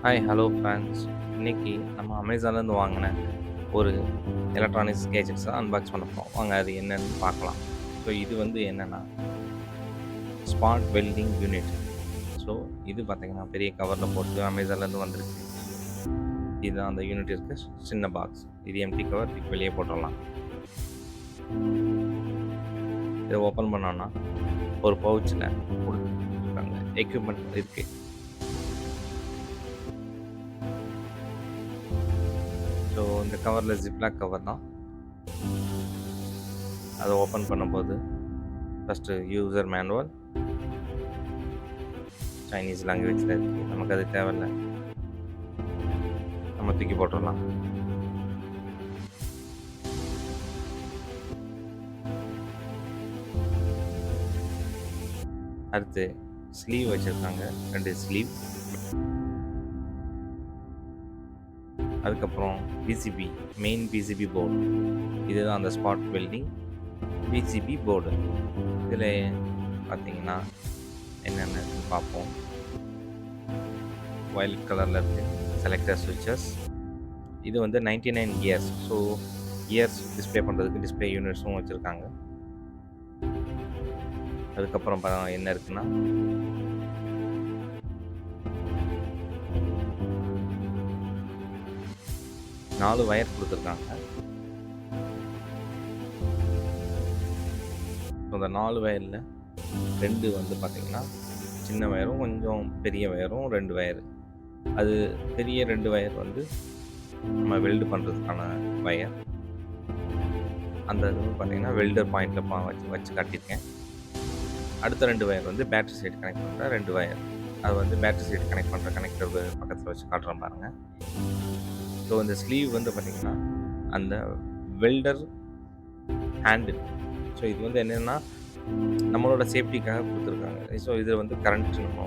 Hi hello friends. இன்னைக்கு நம்ம அமேசான்லேருந்து வாங்கின ஒரு எலக்ட்ரானிக்ஸ் கேஜெட்ஸ் தான் அன்பாக்ஸ் பண்ண போகிறோம். வாங்க அது என்னன்னு பார்க்கலாம். ஸோ இது வந்து என்னென்னா ஸ்பாட் வெல்டிங் யூனிட். ஸோ இது பார்த்தீங்கன்னா பெரிய கவரில் போட்டு அமேசான்லேருந்து வந்திருக்கு. இதுதான் அந்த யூனிட் இருக்குது, சின்ன பாக்ஸ். இது எம்டி கவர், இதுக்கு வெளியே போட்டுடலாம். இதை ஓப்பன் பண்ணோன்னா ஒரு பவுச்சில் கொடுத்துருக்காங்க, எக்யூப்மெண்ட் இருக்குது. ஸோ இந்த கவரில் ஜிப்லாக் கவர் தான். அதை ஓப்பன் பண்ணும்போது ஃபஸ்ட்டு யூசர் மேனுவல் சைனீஸ் லாங்குவேஜில் இருக்குது. நமக்கு அது தேவையில்லை, நம்ம தூக்கி போட்டுடலாம். அடுத்து ஸ்லீவ் வச்சுருக்காங்க, 2 ஸ்லீவ். அதுக்கப்புறம் பிசிபி, மெயின் பிசிபி போர்டு. இதுதான் அந்த ஸ்பாட் வெல்டிங் பிசிபி போர்டு. இதில் பார்த்தீங்கன்னா என்னென்ன பார்ப்போம். வயலட் கலரில் இருக்குது செலக்டர் சுவிச்சஸ். இது வந்து 99 இயர்ஸ். ஸோ இயர்ஸ் டிஸ்பிளே பண்ணுறதுக்கு டிஸ்பிளே யூனிட்ஸும் வச்சுருக்காங்க. அதுக்கப்புறம் என்ன இருக்குன்னா நாலு வயர் கொடுத்துருக்காங்க. அந்த 4 வயரில் 2 வந்து பார்த்திங்கன்னா சின்ன வயரும் கொஞ்சம் பெரிய வயரும் 2 வயர். அது பெரிய 2 வயர் வந்து நம்ம வெல்டு பண்ணுறதுக்கான வயர். அந்த இது பார்த்திங்கன்னா வெல்டர் பாயிண்டில் வச்சு காட்டியிருக்கேன். அடுத்த 2 வயர் வந்து பேட்ரி சைடு கனெக்ட் பண்ணுற 2 வயர். அது வந்து பேட்ரி சைடு கனெக்ட் பண்ணுற கனெக்டர் பக்கத்தில் வச்சு காட்டுறேன் பாருங்கள். ஸோ இந்த ஸ்லீவ் வந்து பார்த்திங்கன்னா அந்த வெல்டர் ஹேண்டில். ஸோ இது வந்து என்னென்னா நம்மளோட சேஃப்டிக்காக கொடுத்துருக்காங்க. ஸோ இதில் வந்து கரண்ட் நம்ம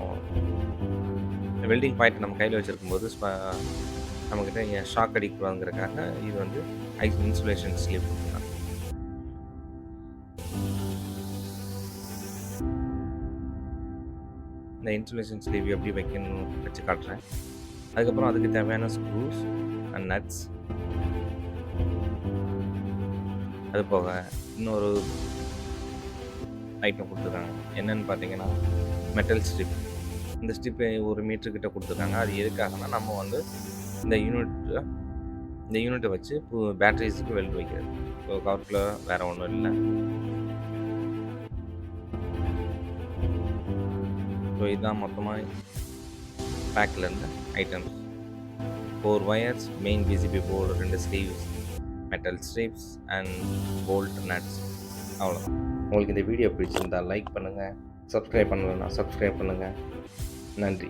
வெல்டிங் பாயிண்ட் நம்ம கையில் வச்சுருக்கும்போது நம்மக்கிட்ட ஷாக் அடிக்கூடாதுங்கிறதுக்காக இது வந்து இன்சுலேஷன் ஸ்லீவ் கொடுத்துருக்காங்க. இந்த இன்சுலேஷன் ஸ்லீவ் எப்படி வைக்கணும் வச்சு காட்டுறேன். அதுக்கப்புறம் அதுக்கு தேவையான ஸ்க்ரூஸ் அண்ட் நட்ஸ். அது போக இன்னொரு ஐட்டம் கொடுத்துருக்காங்க. என்னென்னு பார்த்தீங்கன்னா மெட்டல் ஸ்ட்ரிப். இந்த ஸ்ட்ரிப்பை 1 மீட்டர்கிட்ட கொடுத்துருக்காங்க. அது எதுக்காகனா நம்ம வந்து இந்த யூனிட்டை வச்சு பேட்டரிஸுக்கு வெல்டு வைக்கிறது. ஸோ கவர்க்குள்ள வேறு ஒன்றும் இல்லை. ஸோ இதுதான் மொத்தமாக பேக்கில் இருந்த items. 4 wires, main PCB board, 2 sleeves, metal strips and bolt nuts. அவ்வளோதான். உங்களுக்கு இந்த வீடியோ பிடிச்சிருந்தால் லைக் பண்ணுங்கள், சப்ஸ்கிரைப் பண்ணலைன்னா சப்ஸ்கிரைப் பண்ணுங்கள். நன்றி.